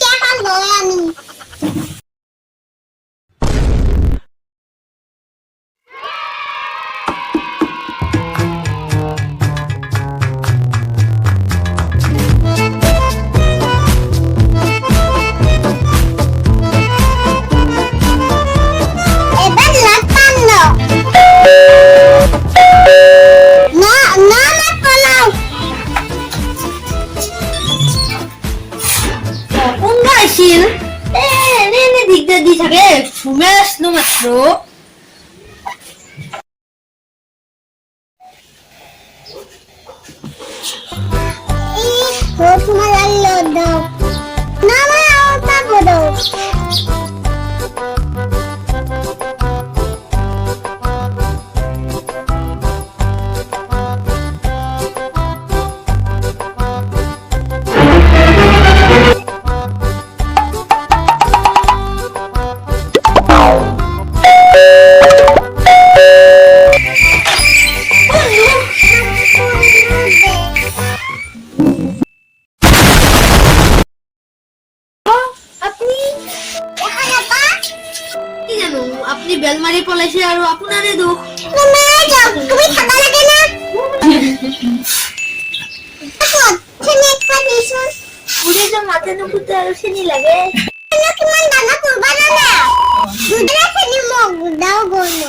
কেখন লয় আমি এবার লাটান দাও না না না পালাও কোন গাইছিল এনে দিগদার দি থাকে ঘুমে আসলো মাত্র তোমার আল্লাহ দাও না না ওটা বড় আপনি কি জানো আপনি বেলমারি পলাইছে আর আপনারে দুঃখ তুমি থাকা লাগে না উড়ে যে মাথা নুকুতে আর চিনি লাগে কিমান দানা করবা না দুধরা খেলি মগ দাও গরম